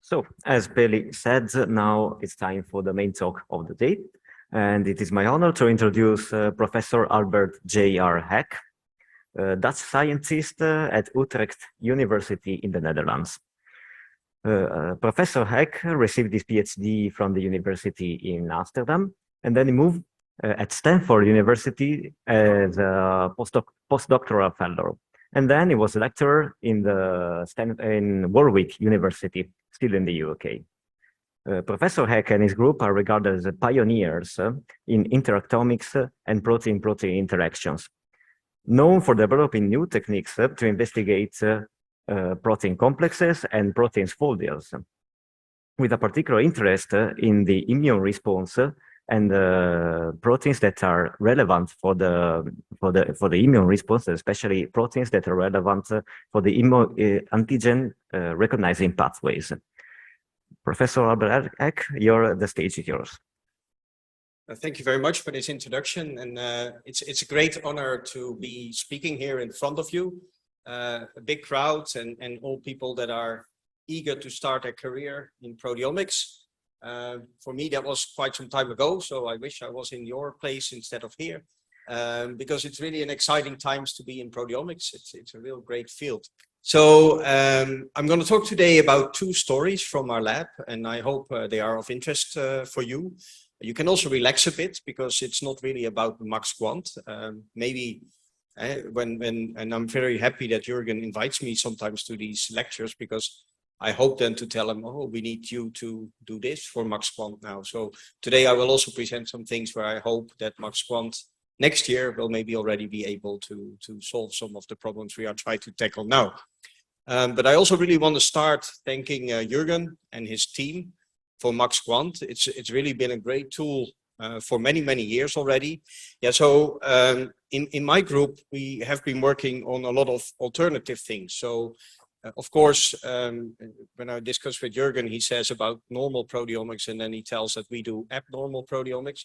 So, as Billy said, now it's time for the main talk of the day. And it is my honor to introduce Professor Albert J.R. Heck, Dutch scientist at Utrecht University in the Netherlands. Professor Heck received his PhD from the university in Amsterdam, and then he moved at Stanford University as a postdoctoral fellow. And then he was a lecturer in Warwick University, still in the UK. Professor Heck and his group are regarded as pioneers in interactomics and protein-protein interactions, known for developing new techniques to investigate protein complexes and protein folders, with a particular interest in the immune response and proteins that are relevant for the immune response, especially proteins that are relevant for the antigen recognizing pathways. Professor Albert Heck, the stage is yours. Thank you very much for this introduction, and it's a great honor to be speaking here in front of you, a big crowd and all people that are eager to start a career in proteomics. For me, that was quite some time ago, so I wish I was in your place instead of here, because it's really an exciting times to be in proteomics. It's a real great field. So I'm going to talk today about two stories from our lab, and I hope they are of interest for you. You can also relax a bit because it's not really about Max Quant. Maybe and I'm very happy that Jürgen invites me sometimes to these lectures, because I hope then to tell him, oh, we need you to do this for Max Quant now. So today I will also present some things where I hope that Max Quant next year will maybe already be able to solve some of the problems we are trying to tackle now. But I also really want to start thanking Jürgen and his team for Max Quant. It's really been a great tool for many years already. Yeah, so in my group, we have been working on a lot of alternative things. So of course, when I discuss with Jürgen, he says about normal proteomics, and then he tells that we do abnormal proteomics.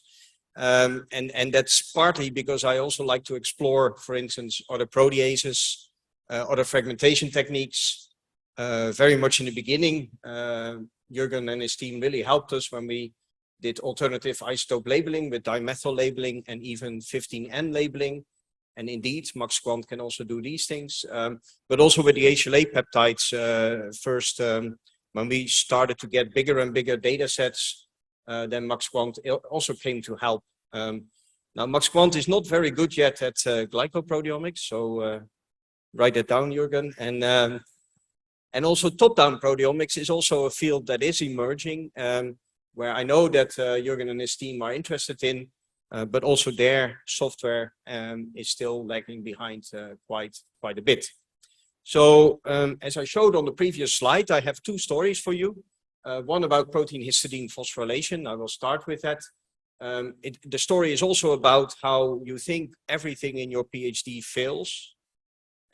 And that's partly because I also like to explore, for instance, other proteases, other fragmentation techniques. Very much in the beginning, Jürgen and his team really helped us when we did alternative isotope labeling with dimethyl labeling and even 15N labeling. And indeed, Max Quant can also do these things. But also with the HLA peptides, first, when we started to get bigger and bigger data sets, then Max Quant also came to help. Now, Max Quant is not very good yet at glycoproteomics, so write that down, Jürgen. And also top-down proteomics is also a field that is emerging, where I know that Jürgen and his team are interested in, but also their software is still lagging behind quite a bit. So as I showed on the previous slide, I have two stories for you. One about protein histidine phosphorylation. I will start with that. The story is also about how you think everything in your PhD fails,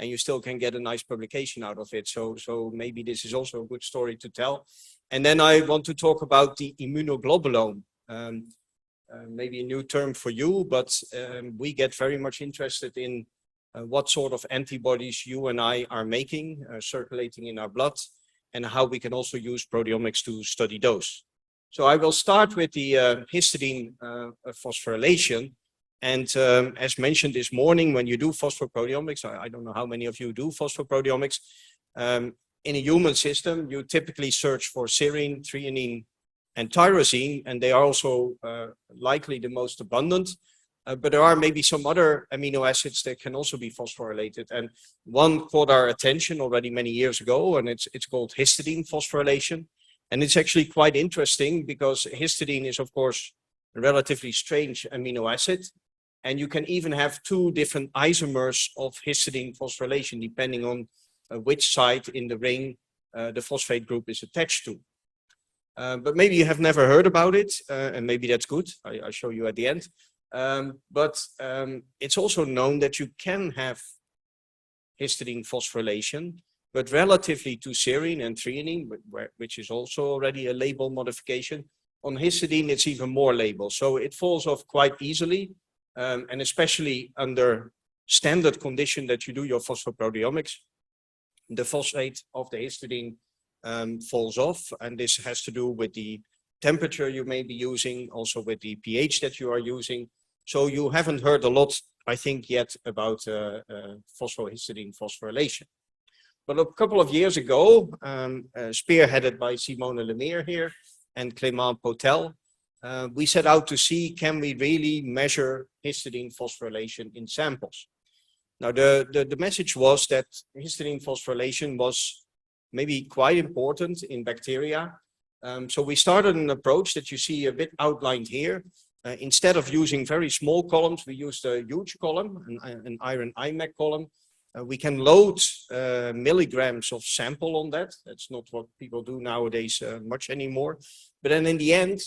and you still can get a nice publication out of it. So maybe this is also a good story to tell. And then I want to talk about the immunoglobulome. Maybe a new term for you, but we get very much interested in what sort of antibodies you and I are making, circulating in our blood, and how we can also use proteomics to study those. So I will start with the histidine phosphorylation. And as mentioned this morning, when you do phosphoproteomics, I don't know how many of you do phosphoproteomics, in a human system, you typically search for serine, threonine, and tyrosine, and they are also likely the most abundant. But there are maybe some other amino acids that can also be phosphorylated. And one caught our attention already many years ago, and it's called histidine phosphorylation. And it's actually quite interesting because histidine is, of course, a relatively strange amino acid. And you can even have two different isomers of histidine phosphorylation, depending on which side in the ring the phosphate group is attached to. But maybe you have never heard about it, and maybe that's good. I'll show you at the end. But it's also known that you can have histidine phosphorylation, but relatively to serine and threonine, which is also already a label modification. On histidine, it's even more label. So it falls off quite easily, and especially under standard condition that you do your phosphoproteomics, the phosphate of the histidine falls off. And this has to do with the temperature you may be using, also with the pH that you are using. So you haven't heard a lot, I think, yet about phosphohistidine phosphorylation. But a couple of years ago, spearheaded by Simone Lemire here and Clément Potel, we set out to see, can we really measure histidine phosphorylation in samples? Now, the message was that histidine phosphorylation was maybe quite important in bacteria. So we started an approach that you see a bit outlined here. Instead of using very small columns, we used a huge column, an iron IMAC column. We can load milligrams of sample on that. That's not what people do nowadays much anymore. But then in the end,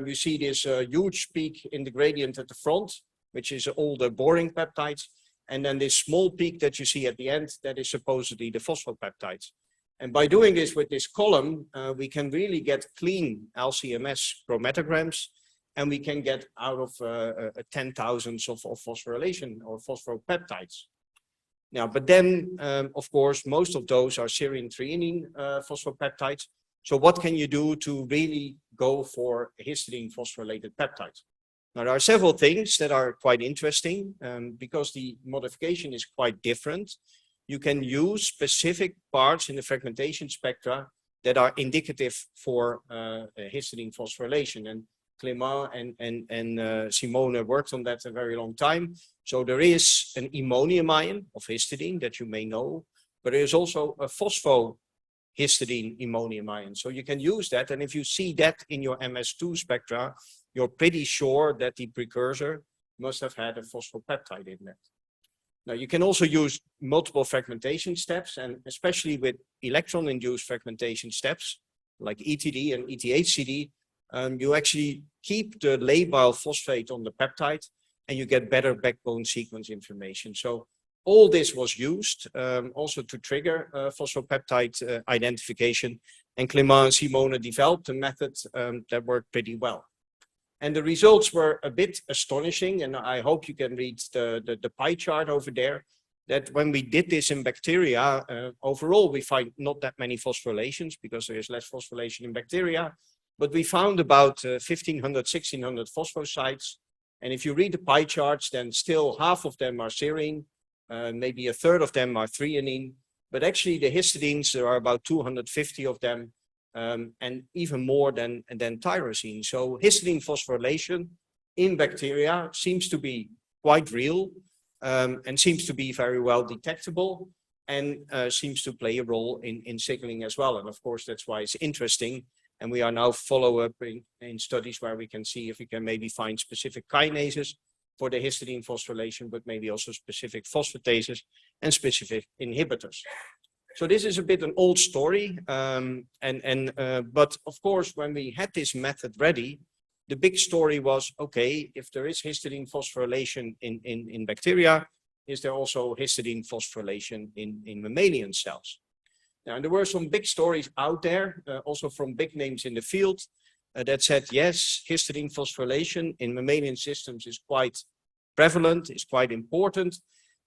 you see this huge peak in the gradient at the front, which is all the boring peptides. And then this small peak that you see at the end, that is supposedly the phosphopeptides. And by doing this with this column, we can really get clean LC-MS chromatograms, and we can get out of 10,000s of phosphorylation or phosphopeptides. Now, but then, of course, most of those are serine-threonine phosphopeptides. So what can you do to really go for histidine phosphorylated peptides? Now, there are several things that are quite interesting because the modification is quite different. You can use specific parts in the fragmentation spectra that are indicative for histidine phosphorylation. And Clément and Simone worked on that a very long time. So there is an ammonium ion of histidine that you may know, but there is also a phosphohistidine ammonium ion. So you can use that. And if you see that in your MS2 spectra, you're pretty sure that the precursor must have had a phosphopeptide in that. Now, you can also use multiple fragmentation steps, and especially with electron-induced fragmentation steps, like ETD and ETHCD, you actually keep the labile phosphate on the peptide, and you get better backbone sequence information. So all this was used also to trigger phosphopeptide identification, and Clément and Simone developed a method that worked pretty well. And the results were a bit astonishing, and I hope you can read the pie chart over there, that when we did this in bacteria, overall we find not that many phosphorylations because there is less phosphorylation in bacteria, but we found about 1,500, 1,600 phosphosites. And if you read the pie charts, then still half of them are serine, maybe a third of them are threonine, but actually the histidines, there are about 250 of them, and even more than tyrosine. So histidine phosphorylation in bacteria seems to be quite real and seems to be very well detectable and seems to play a role in signaling as well. And of course, that's why it's interesting. And we are now follow-up in studies where we can see if we can maybe find specific kinases for the histidine phosphorylation, but maybe also specific phosphatases and specific inhibitors. So this is a bit an old story, but of course, when we had this method ready, the big story was, okay, if there is histidine phosphorylation in bacteria, is there also histidine phosphorylation in mammalian cells? Now, there were some big stories out there, also from big names in the field, that said, yes, histidine phosphorylation in mammalian systems is quite prevalent, is quite important.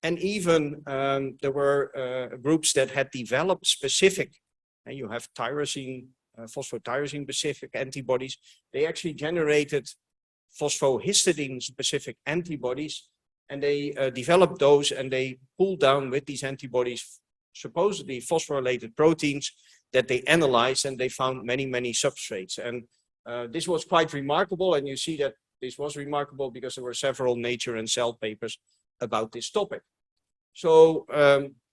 And even there were groups that had developed specific, and you have tyrosine, phosphotyrosine specific antibodies. They actually generated phosphohistidine specific antibodies, and they developed those, and they pulled down with these antibodies supposedly phosphorylated proteins that they analyzed, and they found many, many substrates. And this was quite remarkable, and you see that this was remarkable because there were several Nature and Cell papers about this topic. So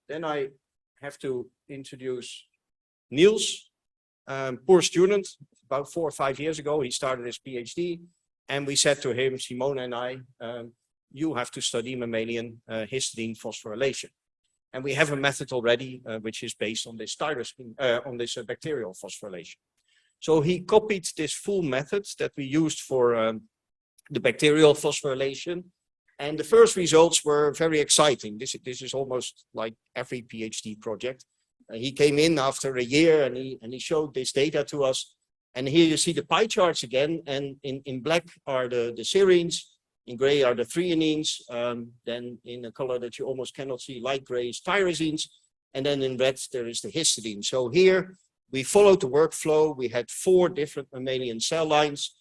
then I have to introduce Niels, poor student. About 4 or 5 years ago, he started his PhD, and we said to him, Simone and I, you have to study mammalian histidine phosphorylation. And we have a method already, which is based on this bacterial phosphorylation. So he copied this full method that we used for the bacterial phosphorylation. And the first results were very exciting. This is almost like every PhD project. He came in after a year, and he showed this data to us. And here you see the pie charts again. And in black are the serines, in gray are the threonines. Then in a color that you almost cannot see, light gray is tyrosines. And then in red, there is the histidine. So here, We followed the workflow. We had 4 different mammalian cell lines.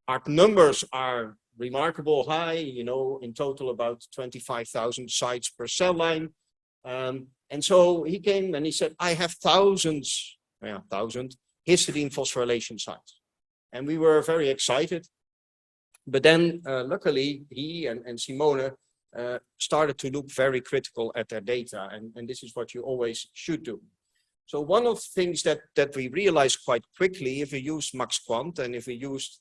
Our numbers are remarkable high, you know, in total about 25,000 sites per cell line. And so he came and he said, I have thousands histidine phosphorylation sites. And we were very excited. But then luckily he and Simone started to look very critical at their data. And this is what you always should do. So one of the things that we realized quite quickly, if we used MaxQuant and if we used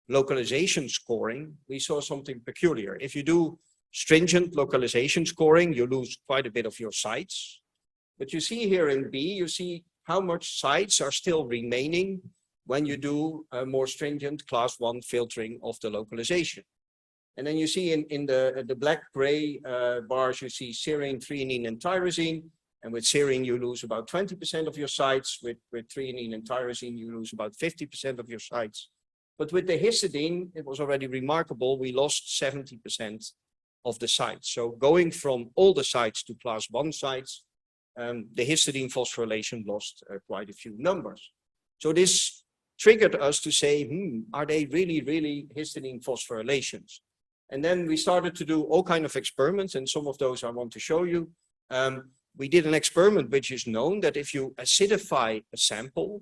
localization scoring, we saw something peculiar. If you do stringent localization scoring, you lose quite a bit of your sites. But you see here in B, you see how much sites are still remaining when you do a more stringent class 1 filtering of the localization. And then you see in the black-gray bars, you see serine, threonine, and tyrosine. And with serine, you lose about 20% of your sites. With threonine and tyrosine, you lose about 50% of your sites. But with the histidine, it was already remarkable. We lost 70% of the sites. So going from all the sites to class 1 sites, the histidine phosphorylation lost quite a few numbers. So this triggered us to say, are they really, really histidine phosphorylations? And then we started to do all kinds of experiments, and some of those I want to show you. We did an experiment which is known that if you acidify a sample,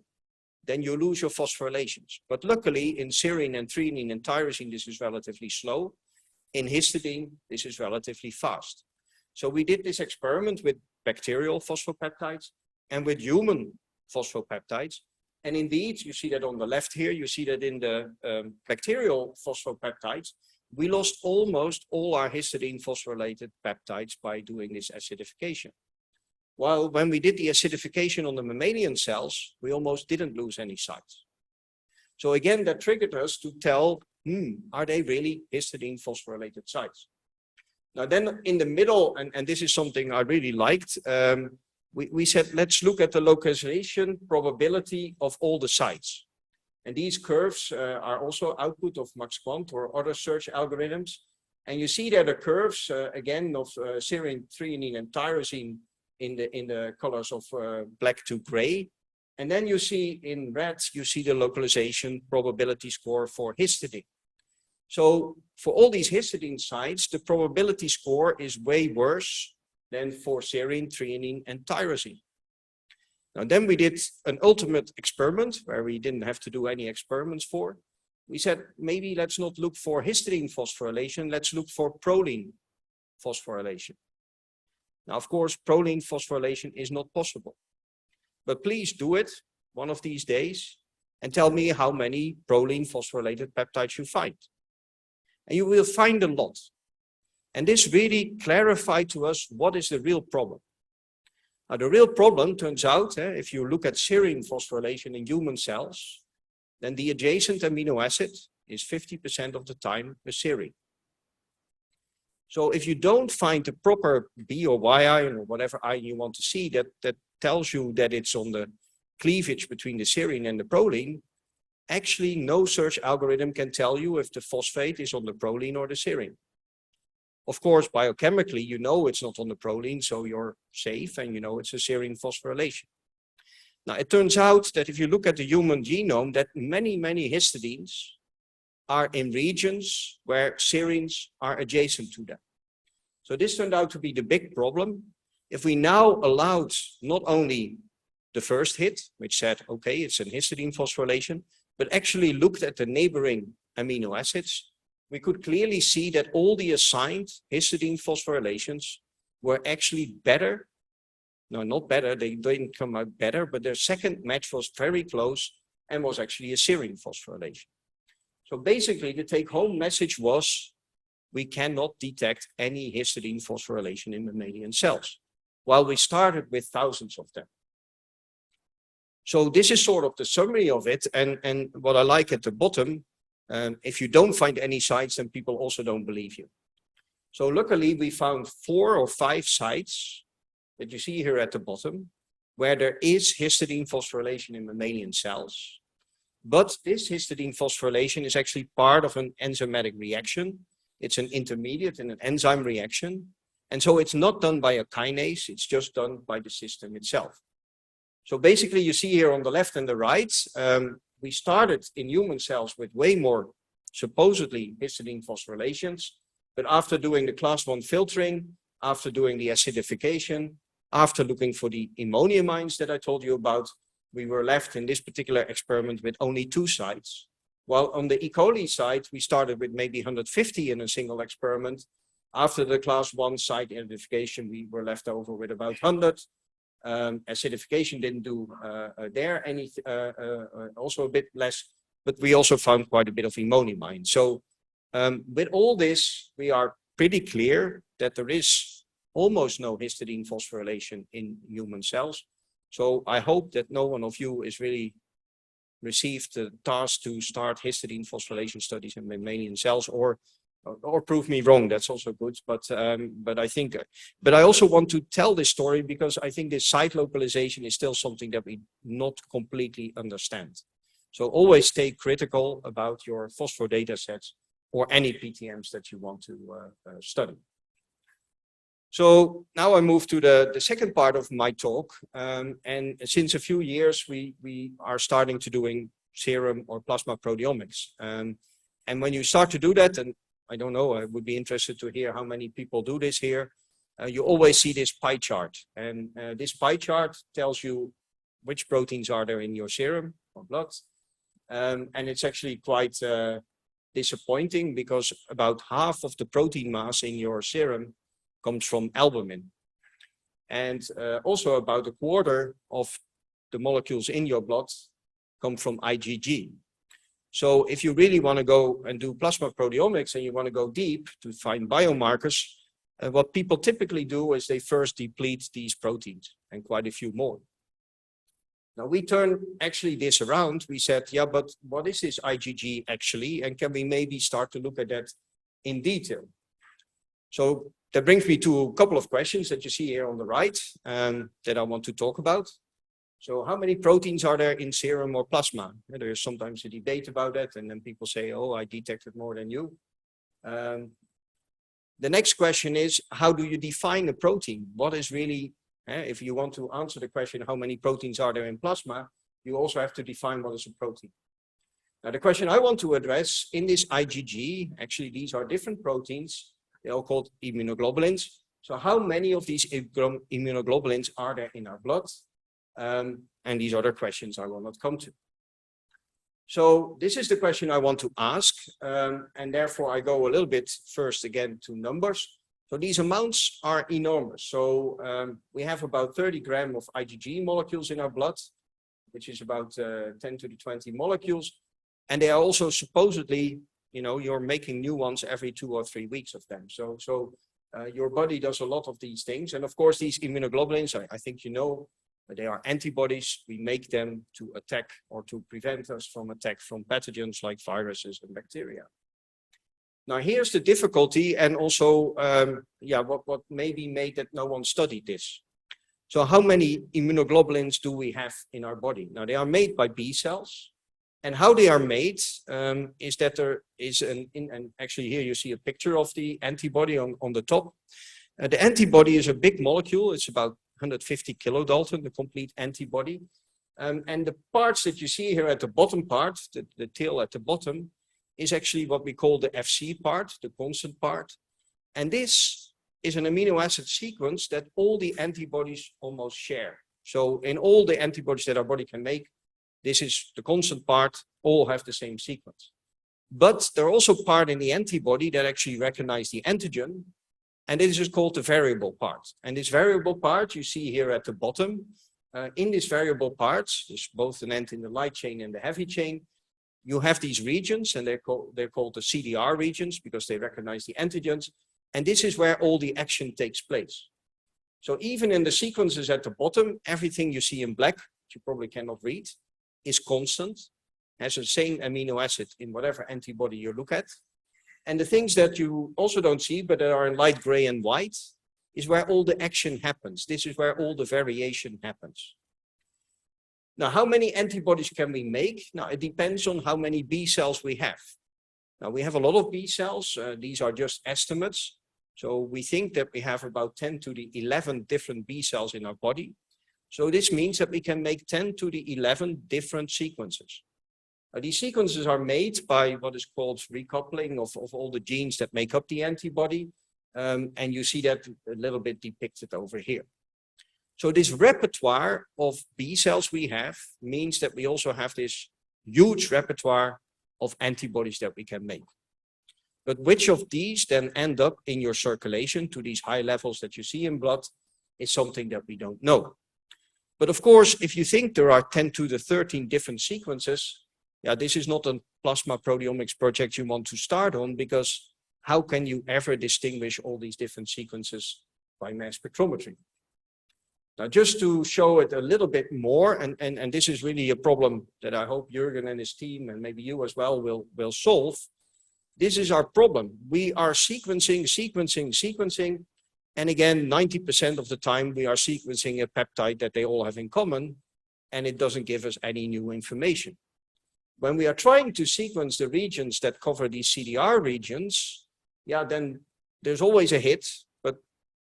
then you lose your phosphorylations. But luckily in serine and threonine and tyrosine, this is relatively slow. In histidine, this is relatively fast. So we did this experiment with bacterial phosphopeptides and with human phosphopeptides. And indeed, you see that on the left here, you see that in the bacterial phosphopeptides, we lost almost all our histidine phosphorylated peptides by doing this acidification. While when we did the acidification on the mammalian cells, we almost didn't lose any sites. So again, that triggered us to tell, are they really histidine phosphorylated sites? Now then in the middle, and this is something I really liked, we said, let's look at the localization probability of all the sites. And these curves are also output of MaxQuant or other search algorithms. And you see there the curves, again, of serine, threonine, and tyrosine in the colors of black to gray. And then you see in red, you see the localization probability score for histidine. So for all these histidine sites, the probability score is way worse than for serine, threonine, and tyrosine. Now then we did an ultimate experiment where we didn't have to do any experiments for. We said, maybe let's not look for histidine phosphorylation, let's look for proline phosphorylation. Now, of course, proline phosphorylation is not possible. But please do it one of these days and tell me how many proline phosphorylated peptides you find. And you will find a lot. And this really clarified to us what is the real problem. Now, the real problem turns out, if you look at serine phosphorylation in human cells, then the adjacent amino acid is 50% of the time a serine. So if you don't find the proper B or Y ion or whatever ion you want to see that tells you that it's on the cleavage between the serine and the proline, actually no search algorithm can tell you if the phosphate is on the proline or the serine. Of course, biochemically, you know it's not on the proline, so you're safe and you know it's a serine phosphorylation. Now, it turns out that if you look at the human genome, that many, many histidines are in regions where serines are adjacent to them. So this turned out to be the big problem. If we now allowed not only the first hit, which said, okay, it's an histidine phosphorylation, but actually looked at the neighboring amino acids, we could clearly see that all the assigned histidine phosphorylations were actually better. No, not better, they didn't come out better, but their second match was very close and was actually a serine phosphorylation. So basically, the take-home message was, we cannot detect any histidine phosphorylation in mammalian cells, while we started with thousands of them. So this is sort of the summary of it. And what I like at the bottom, if you don't find any sites, then people also don't believe you. So luckily, we found 4 or 5 sites that you see here at the bottom, where there is histidine phosphorylation in mammalian cells. But this histidine phosphorylation is actually part of an enzymatic reaction. It's an intermediate in an enzyme reaction. And so it's not done by a kinase, it's just done by the system itself. So basically you see here on the left and the right, we started in human cells with way more supposedly histidine phosphorylations, but after doing the class 1 filtering, after doing the acidification, after looking for the ammonium ions that I told you about, we were left in this particular experiment with only 2 sites. While on the E. coli side, we started with maybe 150 in a single experiment. After the class 1 site acidification, we were left over with about 100. Acidification didn't do there any, also a bit less, but we also found quite a bit of ammonium ions. So with all this, we are pretty clear that there is almost no histidine phosphorylation in human cells. So I hope that no one of you is really received the task to start histidine phosphorylation studies in mammalian cells, or prove me wrong. That's also good. But I also want to tell this story because I think this site localization is still something that we not completely understand. So always stay critical about your phosphor data sets or any PTMs that you want to study. So now I move to the second part of my talk. And since a few years, we are starting to doing serum or plasma proteomics. And when you start to do that, and I don't know, I would be interested to hear how many people do this here. You always see this pie chart. And this pie chart tells you which proteins are there in your serum or blood. And it's actually quite disappointing because about half of the protein mass in your serum comes from albumin. And also about a quarter of the molecules in your blood come from IgG. So if you really want to go and do plasma proteomics and you want to go deep to find biomarkers, what people typically do is they first deplete these proteins and quite a few more. Now we turn actually this around. We said, yeah, but what is this IgG actually? And can we maybe start to look at that in detail? So that brings me to a couple of questions that you see here on the right that I want to talk about. So how many proteins are there in serum or plasma? There's sometimes a debate about that, and then people say, oh, I detected more than you. The next question is, how do you define a protein? What is really, if you want to answer the question, how many proteins are there in plasma, you also have to define what is a protein. Now, the question I want to address in this IgG, actually, these are different proteins. They're all called immunoglobulins. So how many of these immunoglobulins are there in our blood? And these other questions I will not come to. So this is the question I want to ask. And therefore I go a little bit first again to numbers. So these amounts are enormous. So we have about 30 grams of IgG molecules in our blood, which is about 10 to the 20 molecules. And they are also supposedly, you know, you're making new ones every 2 or 3 weeks of them. So your body does a lot of these things. And of course, these immunoglobulins, I think you know, they are antibodies. We make them to attack or to prevent us from attack from pathogens like viruses and bacteria. Now, here's the difficulty, and also, what maybe made that no one studied this. So how many immunoglobulins do we have in our body? Now, they are made by B cells. And how they are made is that there is and actually here you see a picture of the antibody on the top. The antibody is a big molecule. It's about 150 kilodalton, the complete antibody. And the parts that you see here at the bottom part, the tail at the bottom, is actually what we call the FC part, the constant part. And this is an amino acid sequence that all the antibodies almost share. So in all the antibodies that our body can make, this is the constant part, all have the same sequence. But there are also part in the antibody that actually recognize the antigen, and this is called the variable part. And this variable part you see here at the bottom. In this variable parts, there's both an end in the light chain and the heavy chain. You have these regions, and they're called the CDR regions because they recognize the antigens. And this is where all the action takes place. So even in the sequences at the bottom, everything you see in black, which you probably cannot read, is constant, has the same amino acid in whatever antibody you look at. And the things that you also don't see, but that are in light gray and white, is where all the action happens. This is where all the variation happens. Now, how many antibodies can we make? Now, it depends on how many B cells we have. Now, we have a lot of B cells. These are just estimates. So we think that we have about 10 to the 11 different B cells in our body. So this means that we can make 10 to the 11 different sequences. These sequences are made by what is called recoupling of all the genes that make up the antibody. And you see that a little bit depicted over here. So this repertoire of B cells we have means that we also have this huge repertoire of antibodies that we can make. But which of these then end up in your circulation to these high levels that you see in blood is something that we don't know. But of course, if you think there are 10 to the 13 different sequences, yeah, this is not a plasma proteomics project you want to start on, because how can you ever distinguish all these different sequences by mass spectrometry? Now, just to show it a little bit more, and this is really a problem that I hope Jürgen and his team, and maybe you as well, will solve. This is our problem. We are sequencing, and again, 90% of the time we are sequencing a peptide that they all have in common, and it doesn't give us any new information. When we are trying to sequence the regions that cover these CDR regions, yeah, then there's always a hit, but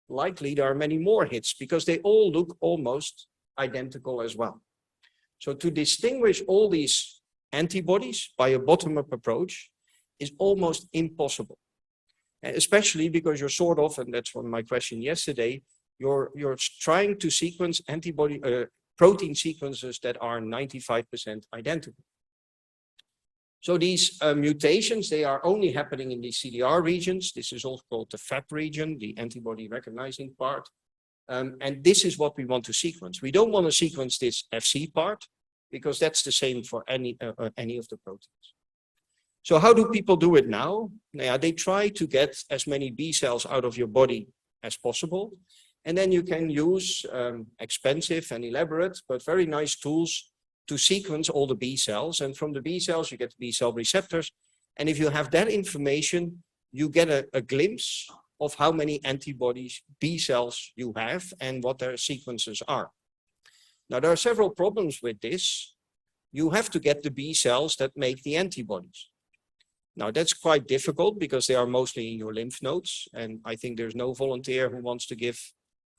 likely there are many more hits because they all look almost identical as well. So to distinguish all these antibodies by a bottom-up approach is almost impossible, especially because you're sort of, and that's one of my question yesterday, you're trying to sequence antibody protein sequences that are 95% identical. So these mutations, they are only happening in these CDR regions. This is also called the FAP region, the antibody recognizing part. And this is what we want to sequence. We don't want to sequence this FC part because that's the same for any of the proteins. So how do people do it now? Now, they try to get as many B cells out of your body as possible. And then you can use expensive and elaborate, but very nice tools to sequence all the B cells. And from the B cells, you get the B cell receptors. And if you have that information, you get a glimpse of how many antibodies, B cells you have and what their sequences are. Now, there are several problems with this. You have to get the B cells that make the antibodies. Now, that's quite difficult because they are mostly in your lymph nodes. And I think there's no volunteer who wants to give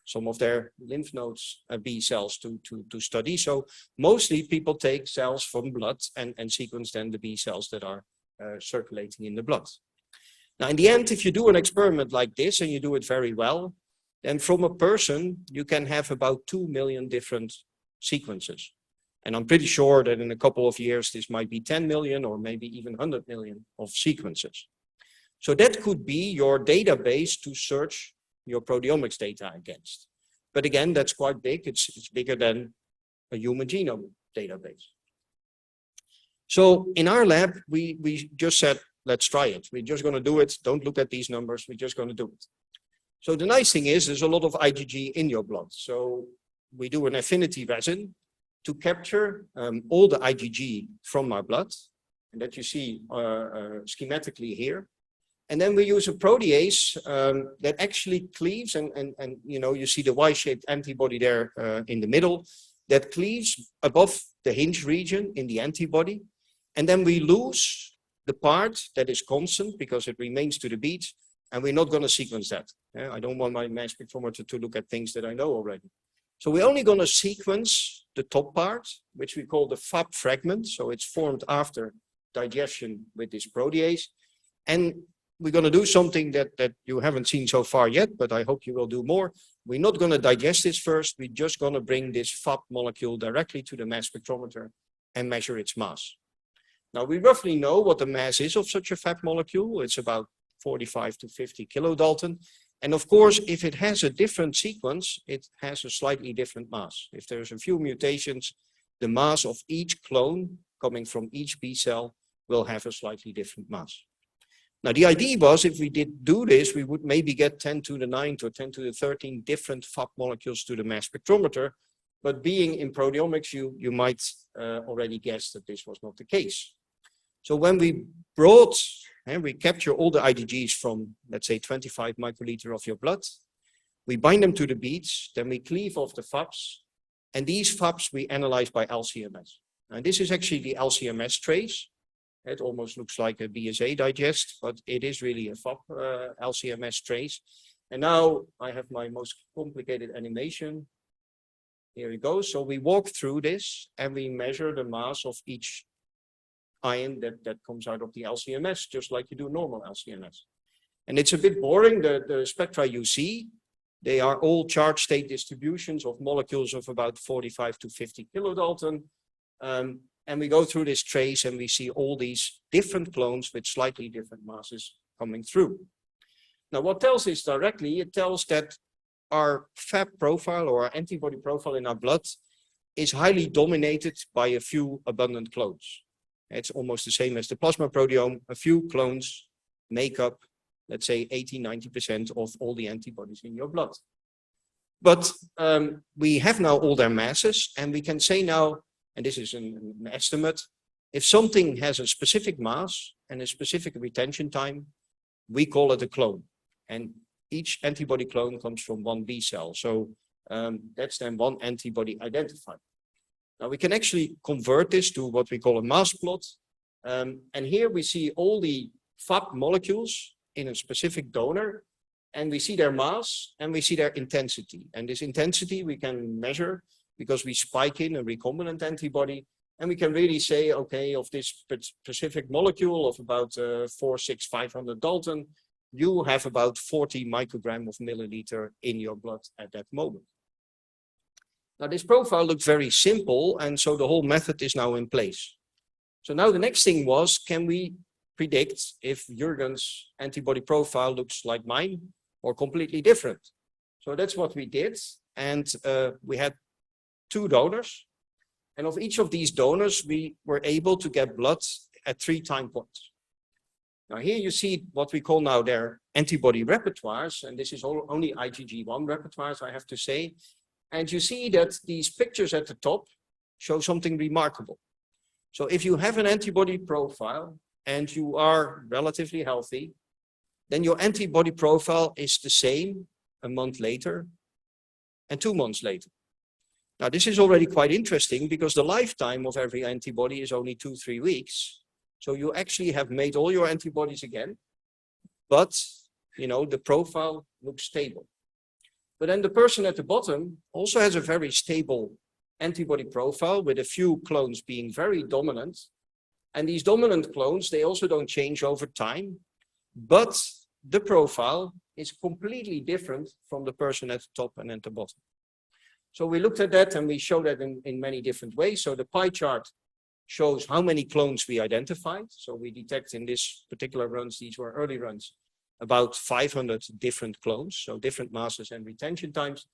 some of their lymph nodes B cells to study. So mostly people take cells from blood and sequence then the B cells that are circulating in the blood. Now, in the end, if you do an experiment like this and you do it very well, then from a person, you can have about 2 million different sequences. And I'm pretty sure that in a couple of years, this might be 10 million or maybe even 100 million of sequences. So that could be your database to search your proteomics data against. But again, that's quite big. It's bigger than a human genome database. So in our lab, we just said, let's try it. We're just going to do it. Don't look at these numbers. We're just going to do it. So the nice thing is there's a lot of IgG in your blood. So we do an affinity resin to capture all the IgG from our blood, and that you see schematically here. And then we use a protease that actually cleaves, and you know, you see the Y-shaped antibody there in the middle, that cleaves above the hinge region in the antibody. And then we lose the part that is constant because it remains to the bead, and we're not going to sequence that. I don't want my mass spectrometer to look at things that I know already. So we're only going to sequence the top part, which we call the FAP fragment. So it's formed after digestion with this protease. And we're going to do something that you haven't seen so far yet, but I hope you will do more. We're not going to digest this first. We're just going to bring this FAP molecule directly to the mass spectrometer and measure its mass. Now, we roughly know what the mass is of such a FAP molecule. It's about 45 to 50 kilodalton. And of course, if it has a different sequence, it has a slightly different mass. If there's a few mutations, the mass of each clone coming from each B cell will have a slightly different mass. Now, the idea was if we did do this, we would maybe get 10 to the 9 or 10 to the 13 different FAP molecules to the mass spectrometer. But being in proteomics, you might already guess that this was not the case. So when we brought and we capture all the IgGs from, let's say, 25 microliter of your blood, we bind them to the beads, then we cleave off the FAPs, and these FAPs we analyze by LCMS. And this is actually the LCMS trace. It almost looks like a BSA digest, but it is really a FAP LCMS trace. And now I have my most complicated animation. Here we go. So we walk through this and we measure the mass of each ion that comes out of the LC-MS, just like you do normal LC-MS. And it's a bit boring. The spectra you see, they are all charge state distributions of molecules of about 45 to 50 kilodalton. And we go through this trace and we see all these different clones with slightly different masses coming through. Now, what tells this directly? It tells that our Fab profile or our antibody profile in our blood is highly dominated by a few abundant clones. It's almost the same as the plasma proteome. A few clones make up, let's say, 80–90% of all the antibodies in your blood. But we have now all their masses, and we can say now, and this is an estimate, if something has a specific mass and a specific retention time, we call it a clone. And each antibody clone comes from one B cell. So that's then one antibody identified. Now we can actually convert this to what we call a mass plot. And here we see all the Fab molecules in a specific donor, and we see their mass and we see their intensity. And this intensity we can measure because we spike in a recombinant antibody, and we can really say, okay, of this specific molecule of about 4,600–500 Dalton, you have about 40 microgram of milliliter in your blood at that moment. Now this profile looks very simple, and so the whole method is now in place. So now the next thing was, can we predict if Jürgen's antibody profile looks like mine or completely different? So that's what we did, and we had 2 donors, and of each of these donors we were able to get blood at 3 time points. Now here you see what we call now their antibody repertoires, and this is only IgG1 repertoires, I have to say. And you see that these pictures at the top show something remarkable. So if you have an antibody profile and you are relatively healthy, then your antibody profile is the same a month later and 2 months later. Now this is already quite interesting because the lifetime of every antibody is only 2–3 weeks. So you actually have made all your antibodies again, but you know, the profile looks stable. But then the person at the bottom also has a very stable antibody profile with a few clones being very dominant. And these dominant clones, they also don't change over time, but the profile is completely different from the person at the top and at the bottom. So we looked at that and we showed that in many different ways. So the pie chart shows how many clones we identified. So we detect in this particular runs, these were early runs, about 500 different clones, so different masses and retention times.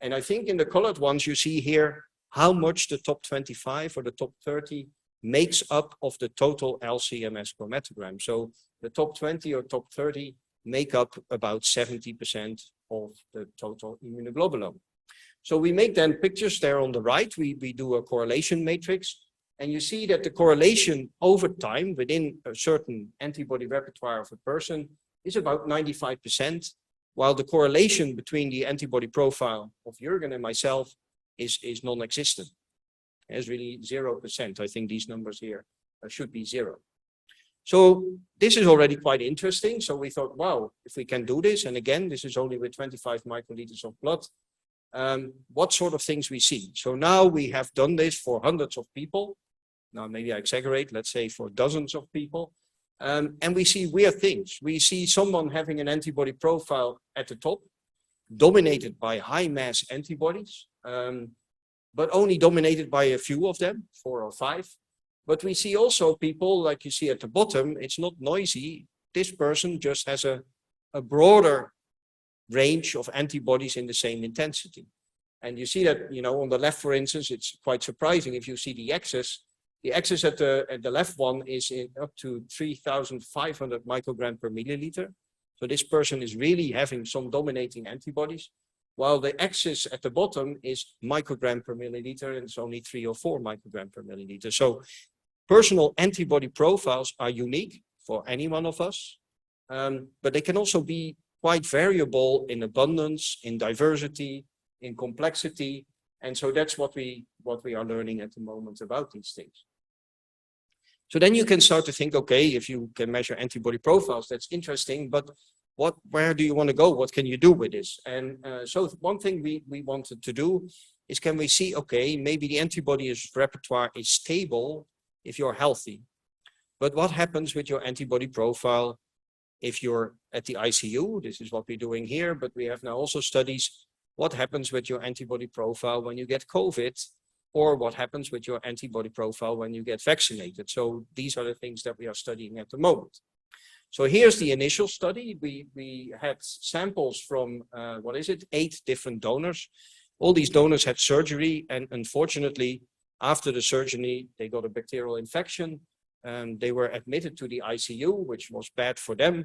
And I think in the colored ones, you see here how much the top 25 or the top 30 makes up of the total LC-MS chromatogram. So the top 20 or top 30 make up about 70% of the total immunoglobulin. So we make then pictures there on the right. We do a correlation matrix. And you see that the correlation over time within a certain antibody repertoire of a person is about 95%, while the correlation between the antibody profile of Jürgen and myself is non-existent. It's really 0%. I think these numbers here should be 0. So this is already quite interesting. So we thought, wow, if we can do this, and again, this is only with 25 microliters of blood, what sort of things we see. So now we have done this for hundreds of people. Now maybe I exaggerate, let's say for dozens of people. And we see weird things. We see someone having an antibody profile at the top, dominated by high mass antibodies, but only dominated by a few of them, 4 or 5. But we see also people, like you see at the bottom, it's not noisy. This person just has a broader range of antibodies in the same intensity. And you see that, you know, on the left, for instance, it's quite surprising if you see the axis. The axis at the left one is up to 3,500 microgram per milliliter. So this person is really having some dominating antibodies, while the axis at the bottom is microgram per milliliter, and it's only 3 or 4 microgram per milliliter. So personal antibody profiles are unique for any one of us, but they can also be quite variable in abundance, in diversity, in complexity. And so that's what we are learning at the moment about these things. So then you can start to think, okay, if you can measure antibody profiles, that's interesting, but where do you want to go? What can you do with this? And so one thing we wanted to do is can we see, okay, maybe the antibody repertoire is stable if you're healthy. But what happens with your antibody profile if you're at the ICU? This is what we're doing here, but we have now also studies. What happens with your antibody profile when you get COVID, or what happens with your antibody profile when you get vaccinated? So these are the things that we are studying at the moment. So here's the initial study. We had samples from, 8 different donors. All these donors had surgery, and unfortunately, after the surgery, they got a bacterial infection. They were admitted to the ICU, which was bad for them,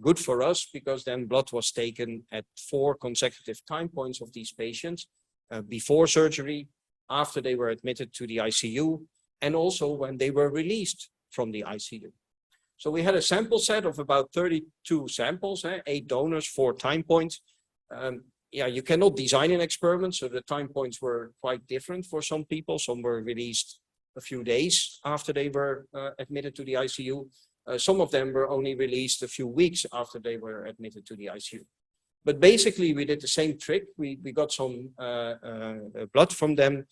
good for us, because then blood was taken at 4 consecutive time points of these patients, before surgery, after they were admitted to the ICU, and also when they were released from the ICU. So we had a sample set of about 32 samples, 8 donors, 4 time points. You cannot design an experiment, so the time points were quite different for some people. Some were released a few days after they were admitted to the ICU. Some of them were only released a few weeks after they were admitted to the ICU. But basically, we did the same trick. We got some blood from them.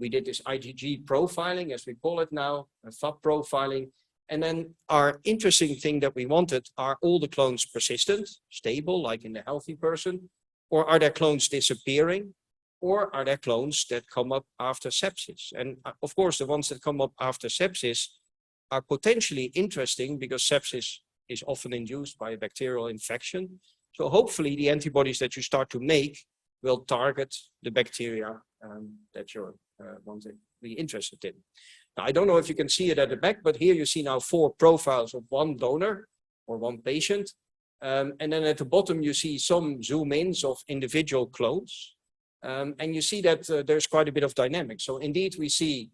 We did this IgG profiling, as we call it now, FAP profiling. And then our interesting thing that we wanted, are all the clones persistent, stable, like in the healthy person? Or are there clones disappearing? Or are there clones that come up after sepsis? And of course, the ones that come up after sepsis are potentially interesting, because sepsis is often induced by a bacterial infection. So hopefully the antibodies that you start to make will target the bacteria that you're wanting to be interested in. Now, I don't know if you can see it at the back, but here you see now 4 profiles of one donor or one patient. And then at the bottom, you see some zoom-ins of individual clones. And you see that there's quite a bit of dynamics. So indeed, we see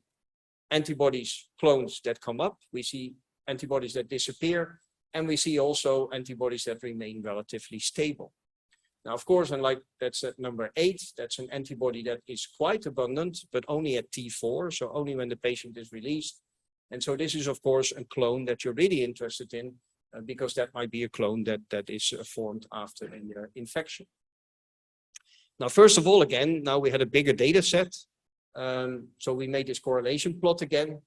antibodies, clones that come up. We see antibodies that disappear. And we see also antibodies that remain relatively stable. Now, of course, and like that's at number 8, that's an antibody that is quite abundant, but only at T4, so only when the patient is released. And so this is, of course, a clone that you're really interested in, because that might be a clone that is formed after an infection. Now, first of all, again, now we had a bigger data set. So we made this correlation plot again.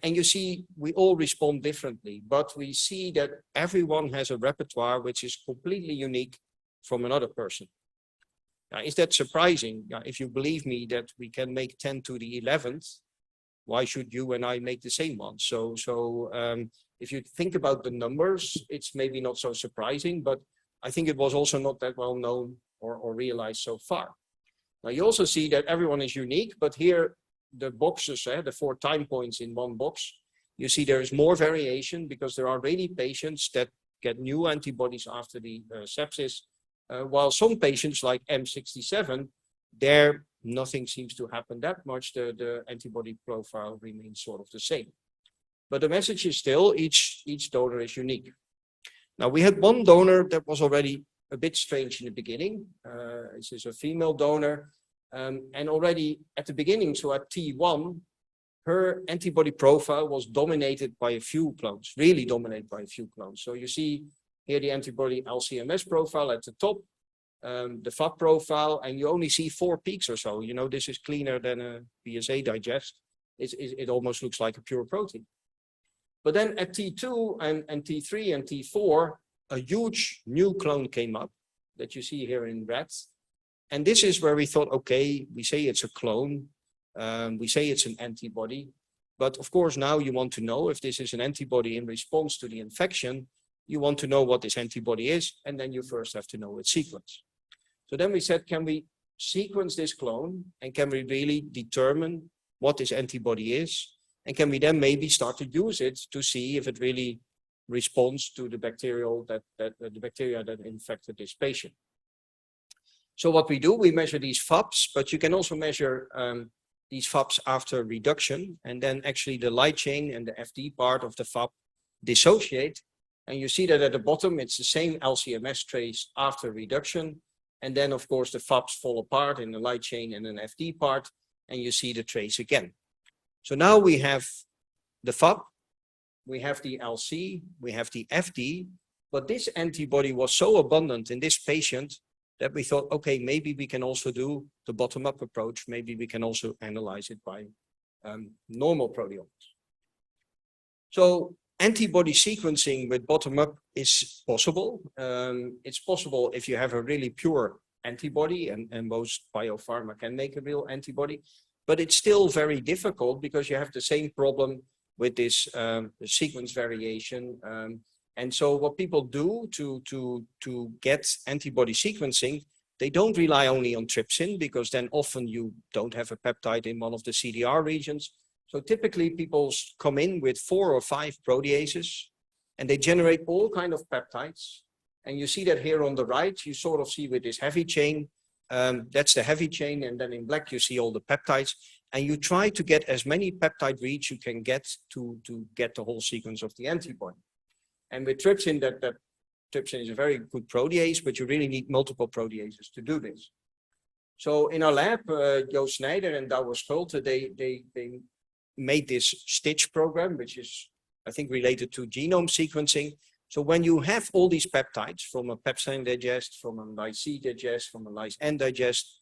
And you see, we all respond differently, but we see that everyone has a repertoire which is completely unique from another person. Now, is that surprising? If you believe me that we can make 10 to the 11th, why should you and I make the same one? So if you think about the numbers, it's maybe not so surprising, but I think it was also not that well known or realized so far. Now, you also see that everyone is unique, but here the boxes, the 4 time points in one box, you see there is more variation, because there are really patients that get new antibodies after the sepsis, while some patients like M67, there nothing seems to happen that much. The antibody profile remains sort of the same. But the message is still each donor is unique. Now, we had one donor that was already a bit strange in the beginning. This is a female donor. And already at the beginning, so at T1, her antibody profile was dominated by a few clones, really dominated by a few clones. So you see here the antibody LCMS profile at the top, the FAP profile, and you only see 4 peaks or so. You know, this is cleaner than a PSA digest. It almost looks like a pure protein. But then at T2 and T3 and T4, a huge new clone came up that you see here in red. And this is where we thought, okay, we say it's a clone, we say it's an antibody, but of course now you want to know if this is an antibody in response to the infection. You want to know what this antibody is, and then you first have to know its sequence. So then we said, can we sequence this clone, and can we really determine what this antibody is? And can we then maybe start to use it to see if it really responds to the bacteria that infected this patient? So what we do, we measure these FAPs, but you can also measure these FAPs after reduction, and then actually the light chain and the FD part of the FAP dissociate. And you see that at the bottom, it's the same LCMS trace after reduction. And then, of course, the FAPs fall apart in the light chain and an FD part, and you see the trace again. So now we have the FAP, we have the LC, we have the FD, but this antibody was so abundant in this patient that we thought, okay, maybe we can also do the bottom-up approach, maybe we can also analyze it by normal proteomics. So antibody sequencing with bottom-up is possible. It's possible if you have a really pure antibody, and most biopharma can make a real antibody, but it's still very difficult because you have the same problem with this sequence variation. And so what people do to get antibody sequencing, they don't rely only on trypsin, because then often you don't have a peptide in one of the CDR regions. So typically people come in with 4 or 5 proteases, and they generate all kind of peptides. And you see that here on the right, you sort of see with this heavy chain, that's the heavy chain, and then in black you see all the peptides. And you try to get as many peptide reads you can get to get the whole sequence of the antibody. And with trypsin, that trypsin is a very good protease, but you really need multiple proteases to do this. So in our lab, Jo Snijder and Douwe Schulte, they made this STITCH program, which is, I think, related to genome sequencing. So when you have all these peptides from a pepsin digest, from a lyse C digest, from a lyse N digest,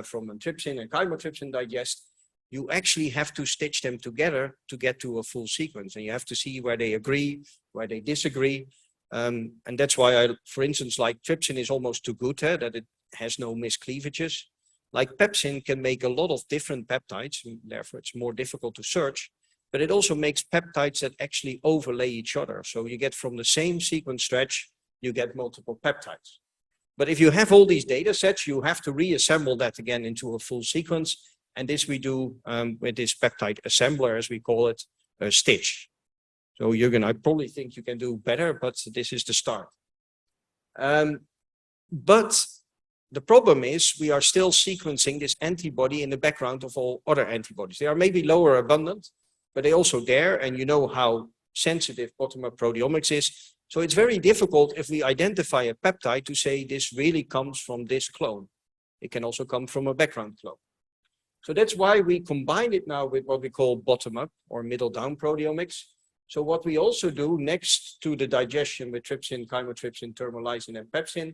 from a trypsin and chymotrypsin digest, you actually have to stitch them together to get to a full sequence. And you have to see where they agree, where they disagree. And that's why I, for instance, like trypsin is almost too good, that it has no miscleavages. Like pepsin can make a lot of different peptides, and therefore it's more difficult to search. But it also makes peptides that actually overlay each other. So you get from the same sequence stretch, you get multiple peptides. But if you have all these data sets, you have to reassemble that again into a full sequence. And this we do with this peptide assembler, as we call it, STITCH. So Jürgen, I probably think you can do better, but this is the start. But the problem is we are still sequencing this antibody in the background of all other antibodies. They are maybe lower abundant, but they're also there, and you know how sensitive bottom-up proteomics is. So it's very difficult if we identify a peptide to say this really comes from this clone. It can also come from a background clone. So that's why we combine it now with what we call bottom-up or middle-down proteomics. So what we also do next to the digestion with trypsin, chymotrypsin, thermolysin, and pepsin,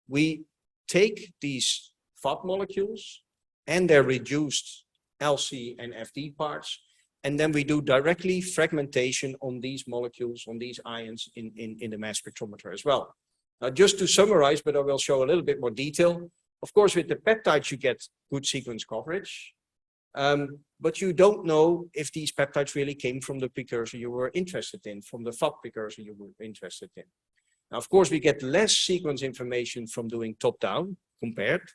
we take these FAB molecules and their reduced LC and FD parts, and then we do directly fragmentation on these molecules, on these ions in the mass spectrometer as well. Now, just to summarize, but I will show a little bit more detail. Of course, with the peptides, you get good sequence coverage, but you don't know if these peptides really came from the precursor you were interested in, from the FAB precursor you were interested in. Now, of course, we get less sequence information from doing top-down compared,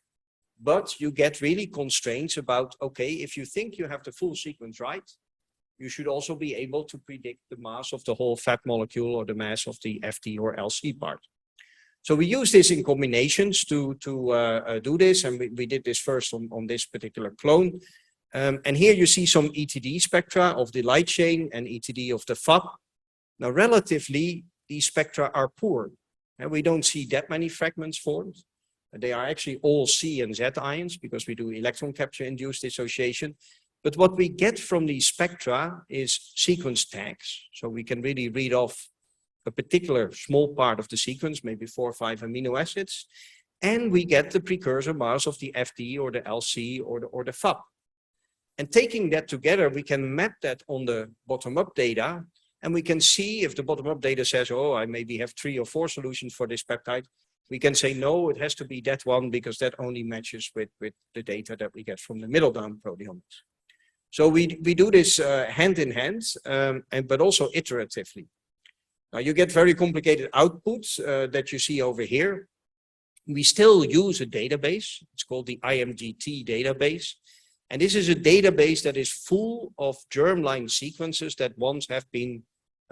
but you get really constraints about, okay, if you think you have the full sequence right, you should also be able to predict the mass of the whole FAB molecule or the mass of the FD or LC part. So we use this in combinations to do this, and we did this first on this particular clone. And here you see some ETD spectra of the light chain and ETD of the FAB. Now, relatively, these spectra are poor, and we don't see that many fragments formed. They are actually all C and Z ions because we do electron capture induced dissociation. But what we get from these spectra is sequence tags. So we can really read off a particular small part of the sequence, maybe 4 or 5 amino acids, and we get the precursor mass of the FD or the LC or the FAB. And taking that together, we can map that on the bottom-up data, and we can see if the bottom-up data says, oh, I maybe have 3 or 4 solutions for this peptide. We can say, no, it has to be that one because that only matches with the data that we get from the middle-down proteomics. So we do this hand in hand, but also iteratively. Now you get very complicated outputs that you see over here. We still use a database. It's called the IMGT database. And this is a database that is full of germline sequences that once have been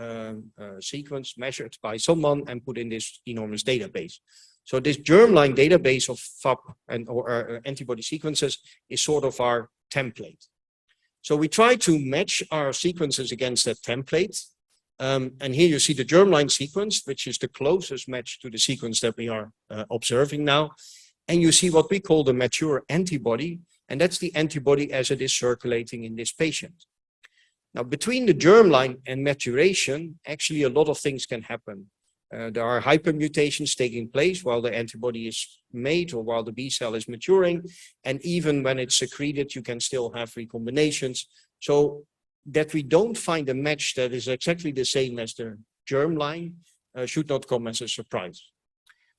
sequenced, measured by someone and put in this enormous database. So this germline database of FAB or antibody sequences is sort of our template. So we try to match our sequences against that template. And here you see the germline sequence, which is the closest match to the sequence that we are observing now. And you see what we call the mature antibody, and that's the antibody as it is circulating in this patient. Now, between the germline and maturation, actually a lot of things can happen. There are hypermutations taking place while the antibody is made or while the B cell is maturing. And even when it's secreted, you can still have recombinations. So that we don't find a match that is exactly the same as the germline should not come as a surprise.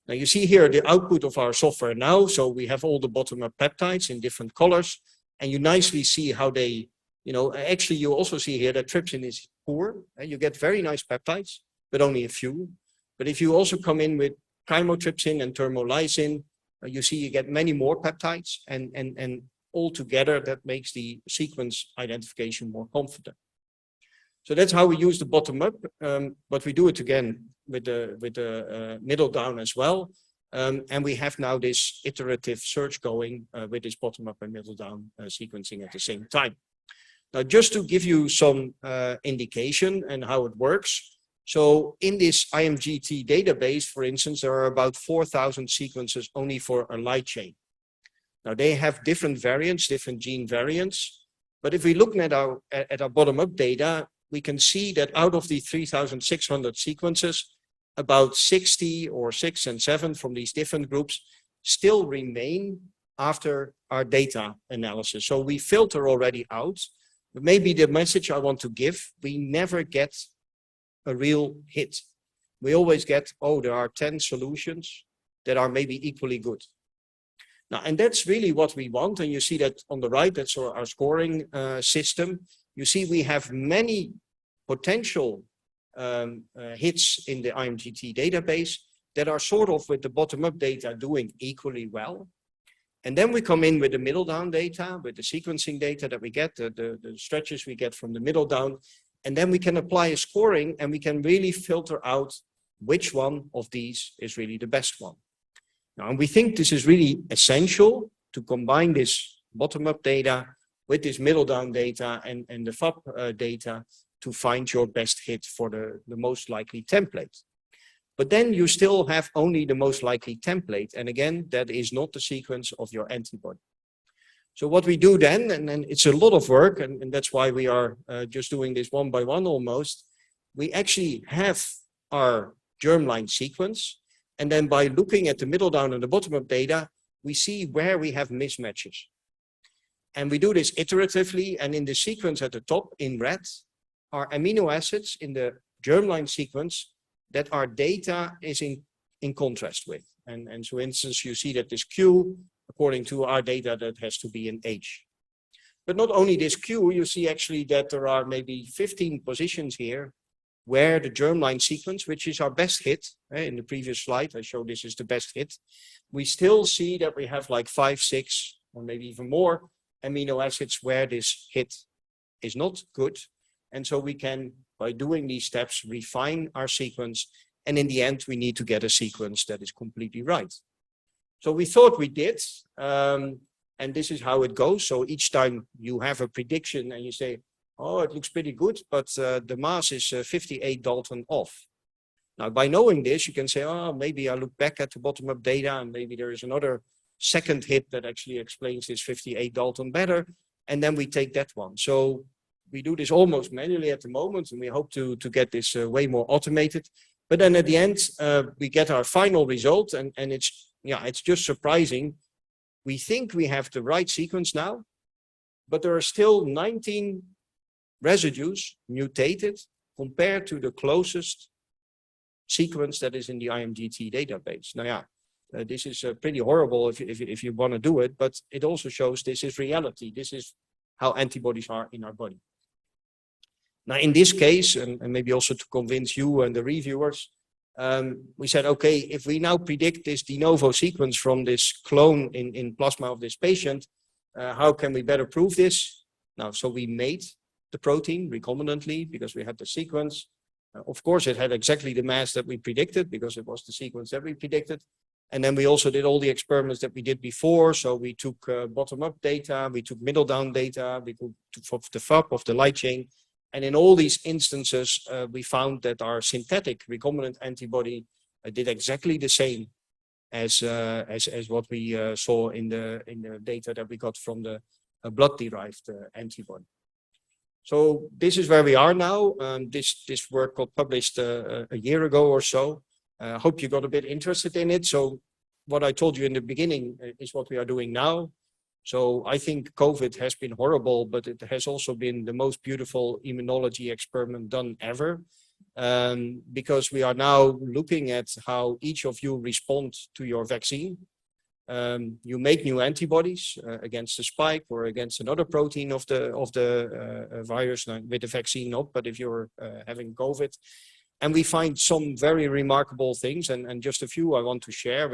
Now you see here the output of our software now. So we have all the bottom-up peptides in different colors. And you nicely see how they, actually you also see here that trypsin is poor. You get very nice peptides, but only a few. But if you also come in with chymotrypsin and thermolysin, you see you get many more peptides, and all together that makes the sequence identification more confident. So that's how we use the bottom up, but we do it again with the middle down as well. And we have now this iterative search going with this bottom up and middle down sequencing at the same time. Now, just to give you some indication and how it works. So in this IMGT database, for instance, there are about 4,000 sequences only for a light chain. Now they have different variants, different gene variants. But if we look at our bottom-up data, we can see that out of the 3,600 sequences, about 60 or 6 and 7 from these different groups still remain after our data analysis. So we filter already out. But maybe the message I want to give, we never get a real hit. We always get, oh, there are 10 solutions that are maybe equally good. Now, and that's really what we want. And you see that on the right, that's our scoring system. You see we have many potential hits in the IMGT database that are sort of with the bottom-up data doing equally well. And then we come in with the middle down data, with the sequencing data that we get, the stretches we get from the middle down. And then we can apply a scoring and we can really filter out which one of these is really the best one. Now, and we think this is really essential to combine this bottom-up data with this middle down data and the FAP data to find your best hit for the most likely template. But then you still have only the most likely template. And again, that is not the sequence of your antibody. So what we do then, and it's a lot of work, and that's why we are just doing this one by one almost, we actually have our germline sequence, and then by looking at the middle down and the bottom up data, we see where we have mismatches. And we do this iteratively, and in the sequence at the top in red are amino acids in the germline sequence that our data is in contrast with. And so, for instance, you see that this Q, according to our data, that has to be an H. But not only this Q, you see actually that there are maybe 15 positions here where the germline sequence, which is our best hit, in the previous slide, I showed this is the best hit, we still see that we have like 5, 6, or maybe even more amino acids where this hit is not good. And so we can, by doing these steps, refine our sequence. And in the end, we need to get a sequence that is completely right. So we thought we did, and this is how it goes. So each time you have a prediction and you say, oh, it looks pretty good, but the mass is 58 Dalton off. Now, by knowing this, you can say, oh, maybe I look back at the bottom-up data and maybe there is another second hit that actually explains this 58 Dalton better. And then we take that one. So we do this almost manually at the moment, and we hope to get this way more automated. But then at the end, we get our final result, and it's just surprising. We think we have the right sequence now, but there are still 19 residues mutated compared to the closest sequence that is in the IMGT database. Now, this is pretty horrible if you want to do it, but it also shows this is reality. This is how antibodies are in our body. Now, in this case, and maybe also to convince you and the reviewers, we said, okay, if we now predict this de novo sequence from this clone in plasma of this patient, how can we better prove this? Now, so we made the protein recombinantly because we had the sequence. Of course, it had exactly the mass that we predicted because it was the sequence that we predicted. And then we also did all the experiments that we did before. So we took bottom-up data, we took middle-down data, we took the FAP of the light chain. And in all these instances, we found that our synthetic recombinant antibody did exactly the same as what we saw in the data that we got from the blood-derived antibody. So this is where we are now. This work got published a year ago or so. Hope you got a bit interested in it. So what I told you in the beginning is what we are doing now. So I think COVID has been horrible, but it has also been the most beautiful immunology experiment done ever. Because we are now looking at how each of you respond to your vaccine. You make new antibodies against the spike or against another protein of the virus, with the vaccine not, but if you're having COVID. And we find some very remarkable things, and just a few I want to share,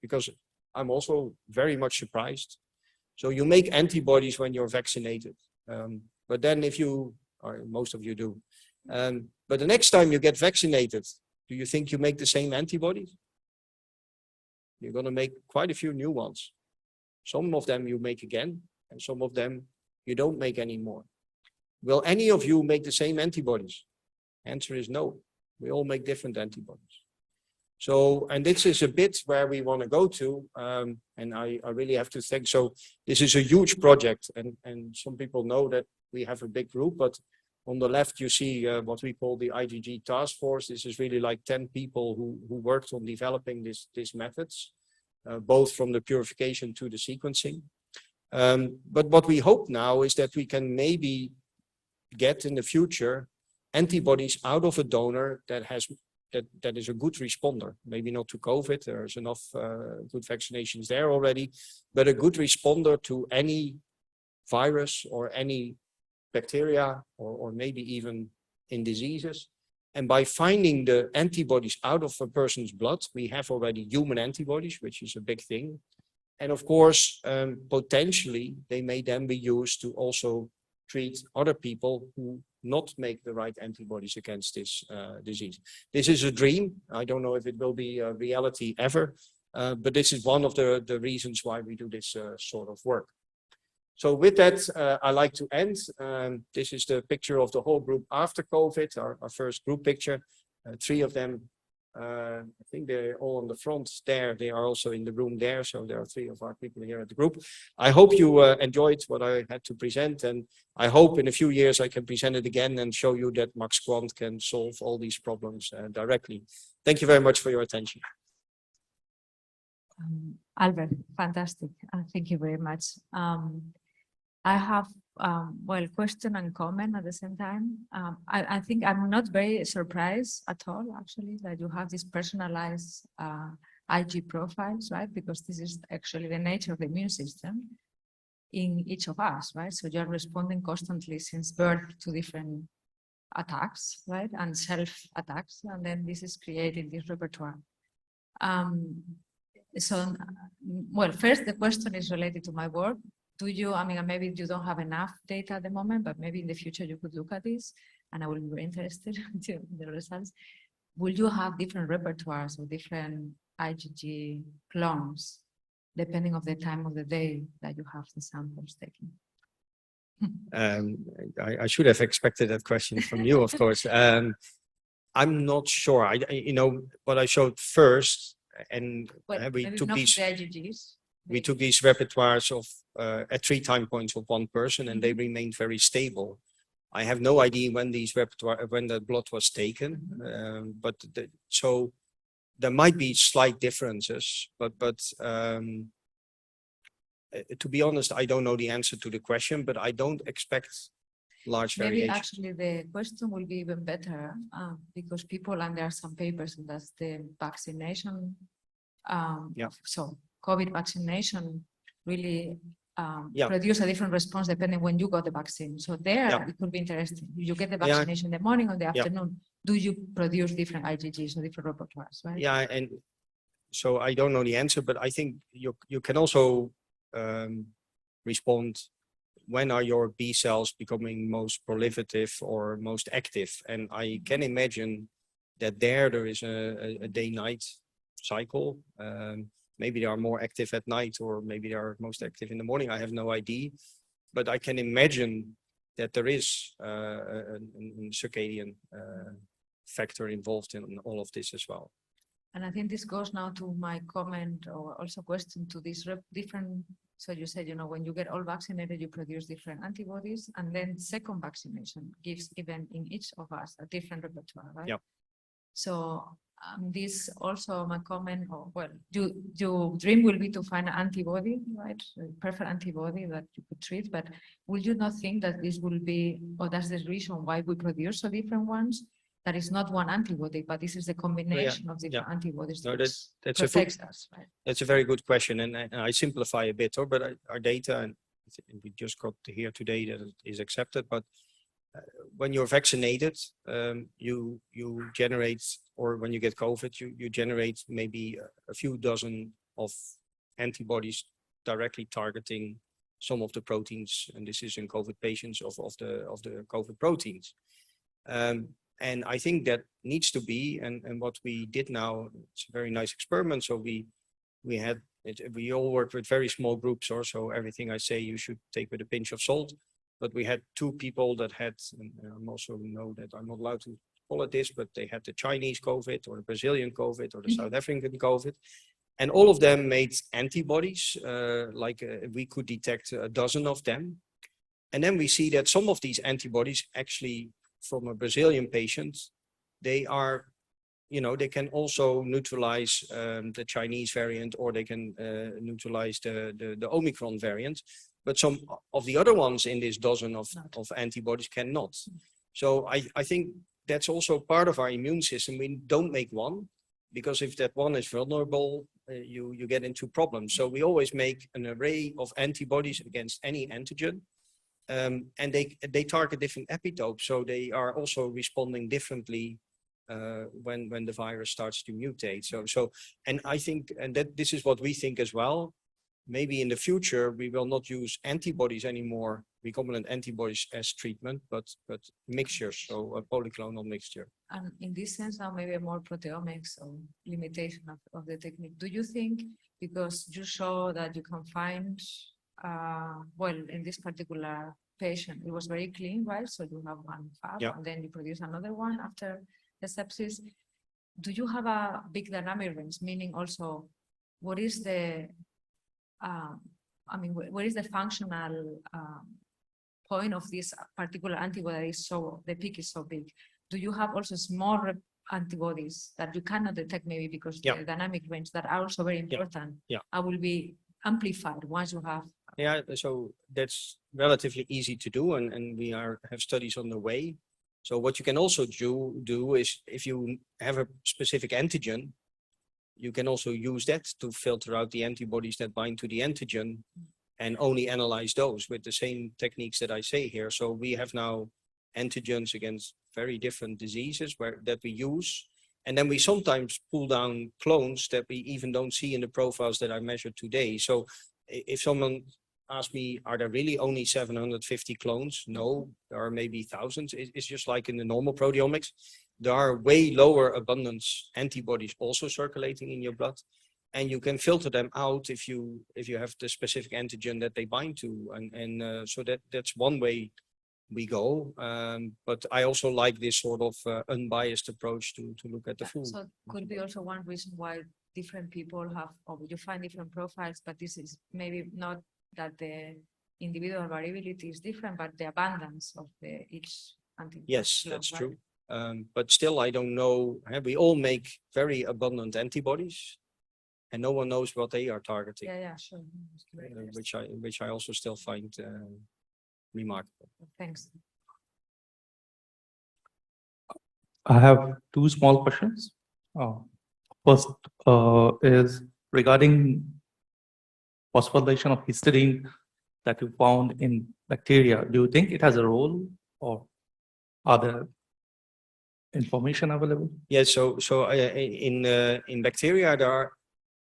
because I'm also very much surprised. So you make antibodies when you're vaccinated, but then if you, or most of you do, but the next time you get vaccinated, do you think you make the same antibodies? You're going to make quite a few new ones. Some of them you make again, and some of them you don't make anymore. Will any of you make the same antibodies? Answer is no. We all make different antibodies. So, and this is a bit where we want to go to, and I really have to thank. So this is a huge project, and some people know that we have a big group, but on the left you see what we call the IgG task force. This is really like 10 people who worked on developing these methods, both from the purification to the sequencing. But what we hope now is that we can maybe get in the future antibodies out of a donor that is a good responder. Maybe not to COVID, there's enough good vaccinations there already, but a good responder to any virus or any bacteria, or maybe even in diseases. And by finding the antibodies out of a person's blood, we have already human antibodies, which is a big thing. And of course, potentially, they may then be used to also treat other people who not make the right antibodies against this disease. This is a dream. I don't know if it will be a reality ever, but this is one of the reasons why we do this sort of work. So with that, I like to end. This is the picture of the whole group after COVID, our first group picture. 3 of them, I think they're all on the front there. They are also in the room there. So there are 3 of our people here at the group. I hope you enjoyed what I had to present. And I hope in a few years I can present it again and show you that Max Quant can solve all these problems directly. Thank you very much for your attention. Albert, fantastic. Thank you very much. I have, well, question and comment at the same time. I think I'm not very surprised at all, actually, that you have these personalized IG profiles, right? Because this is actually the nature of the immune system in each of us, right? So you're responding constantly since birth to different attacks, right? And self-attacks, and then this is creating this repertoire. So, well, first, the question is related to my work. Do you, I mean, maybe you don't have enough data at the moment, but maybe in the future you could look at this, and I will be very interested in the results. Will you have different repertoires or different IgG clones, depending on the time of the day that you have the samples taken? I should have expected that question from you, of course. I'm not sure. You know, what I showed first, and well, we took these. The IgGs. We took these repertoires of at 3 time points of one person, and they remained very stable. I have no idea when these when the blood was taken, but so there might be slight differences. But to be honest, I don't know the answer to the question, but I don't expect large variation. Maybe actually the question will be even better because people, and there are some papers, and that's the vaccination. So COVID vaccination really produce a different response depending when you got the vaccine. So there it could be interesting. You get the vaccination in the morning or the afternoon. Do you produce different IgGs or different repertoires, right? Yeah, and so I don't know the answer, but I think you can also respond when are your B cells becoming most proliferative or most active. And I can imagine that there is a day-night cycle. Maybe they are more active at night, or maybe they are most active in the morning. I have no idea, but I can imagine that there is a circadian factor involved in all of this as well. And I think this goes now to my comment or also question to these different. So you said, you know, when you get all vaccinated, you produce different antibodies, and then second vaccination gives even in each of us a different repertoire, right? Yep. So this also my comment, or well, your dream will be to find an antibody, right? A perfect antibody that you could treat, but will you not think that this will be, or that's the reason why we produce so different ones? That is not one antibody, but this is the combination of different antibodies that protects us, right? That's a very good question, and I simplify a bit, but our data, and we just got to hear today that it is accepted, but when you're vaccinated, you generate, or when you get COVID, you generate maybe a few dozen of antibodies directly targeting some of the proteins, and this is in COVID patients of the COVID proteins. And I think that needs to be, and what we did now, it's a very nice experiment. So we all work with very small groups, or so everything I say you should take with a pinch of salt. But we had 2 people that had, and I also know that I'm not allowed to call it this, but they had the Chinese COVID or the Brazilian COVID or the South African COVID. And all of them made antibodies, we could detect a dozen of them. And then we see that some of these antibodies actually from a Brazilian patient, they are, they can also neutralize the Chinese variant, or they can neutralize the Omicron variant. But some of the other ones in this dozen of antibodies cannot. So I think that's also part of our immune system. We don't make one, because if that one is vulnerable, you get into problems. So we always make an array of antibodies against any antigen. And they target different epitopes. So they are also responding differently when the virus starts to mutate. So and I think, and that this is what we think as well, maybe in the future, we will not use antibodies anymore, recombinant antibodies as treatment, but mixtures, so a polyclonal mixture. And in this sense, now maybe more proteomics or limitation of the technique. Do you think, because you show that you can find, well, in this particular patient, it was very clean, right? So you have one fab, and then you produce another one after the sepsis. Do you have a big dynamic range, meaning also, what is the where is the functional point of this particular antibody? So the peak is so big. Do you have also small antibodies that you cannot detect, maybe because the dynamic range, that are also very important? I will be amplified once you have. Yeah, so that's relatively easy to do, and we have studies on the way. So what you can also do is, if you have a specific antigen, you can also use that to filter out the antibodies that bind to the antigen and only analyze those with the same techniques that I say here. So we have now antigens against very different diseases that we use. And then we sometimes pull down clones that we even don't see in the profiles that I measured today. So if someone asks me, are there really only 750 clones? No, there are maybe thousands. It's just like in the normal proteomics. There are way lower abundance antibodies also circulating in your blood, and you can filter them out if you have the specific antigen that they bind to, and so that's one way we go. But I also like this sort of unbiased approach to look at the full. So could be also one reason why different people have, or you find different profiles, but this is maybe not that the individual variability is different, but the abundance of each antibody. Yes, that's true. But still, I don't know. We all make very abundant antibodies, and no one knows what they are targeting. Yeah, sure. Which I also still find remarkable. Thanks. I have 2 small questions. First is regarding phosphorylation of histidine that you found in bacteria. Do you think it has a role, or are there information available? Yeah, so in bacteria, there are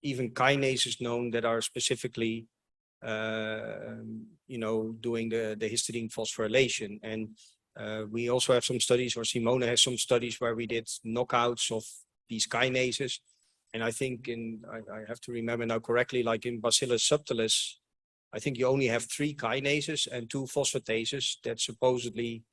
even kinases known that are specifically doing the histidine phosphorylation. And we also have some studies, or Simone has some studies, where we did knockouts of these kinases. And I think I have to remember now correctly, like in Bacillus subtilis, I think you only have 3 kinases and 2 phosphatases that supposedly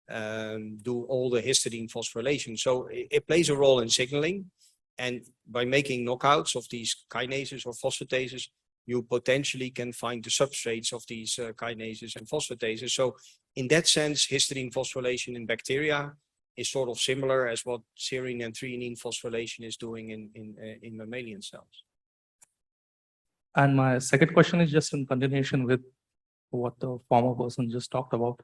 do all the histidine phosphorylation. So it plays a role in signaling. And by making knockouts of these kinases or phosphatases, you potentially can find the substrates of these kinases and phosphatases. So in that sense, histidine phosphorylation in bacteria is sort of similar as what serine and threonine phosphorylation is doing in mammalian cells. And my second question is just in continuation with what the former person just talked about.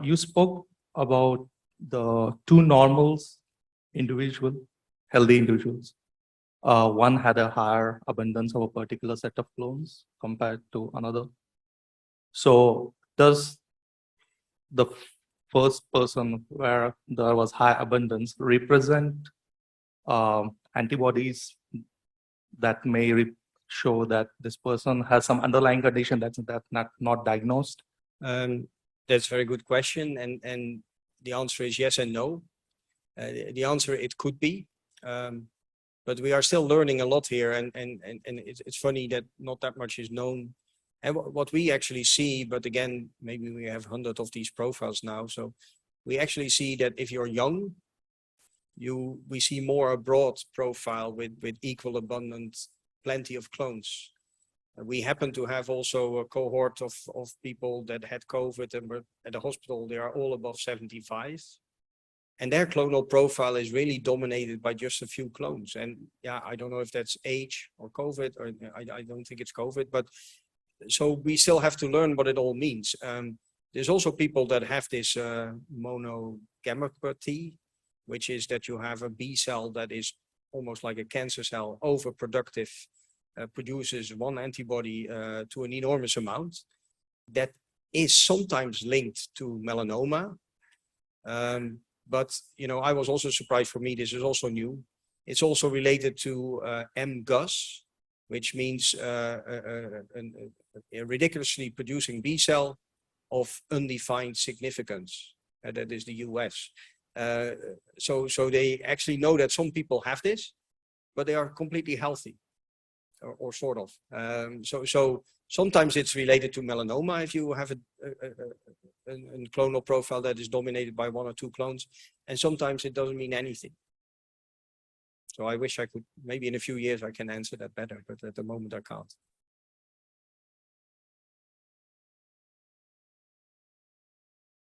You spoke about the two normals individual, healthy individuals. One had a higher abundance of a particular set of clones compared to another. So does the first person where there was high abundance represent antibodies that may show that this person has some underlying condition that's not diagnosed? That's a very good question, and the answer is yes and no. The answer, it could be, but we are still learning a lot here, and it's funny that not that much is known. And what we actually see, but again, maybe we have hundreds of these profiles now, so we actually see that if you're young, we see more a broad profile with equal abundant, plenty of clones. We happen to have also a cohort of people that had COVID and were at the hospital. They are all above 75. And their clonal profile is really dominated by just a few clones. And yeah, I don't know if that's age or COVID, or I don't think it's COVID, but so we still have to learn what it all means. There's also people that have this monogammopathy, which is that you have a B cell that is almost like a cancer cell, overproductive, produces one antibody to an enormous amount. That is sometimes linked to melanoma. But, you know, I was also surprised, for me, this is also new. It's also related to MGUS, which means a ridiculously producing B cell of undefined significance. That is the US. So they actually know that some people have this, but they are completely healthy, or sort of. So sometimes it's related to melanoma if you have a clonal profile that is dominated by one or two clones, and sometimes it doesn't mean anything. So I wish I could, maybe in a few years I can answer that better, but at the moment I can't.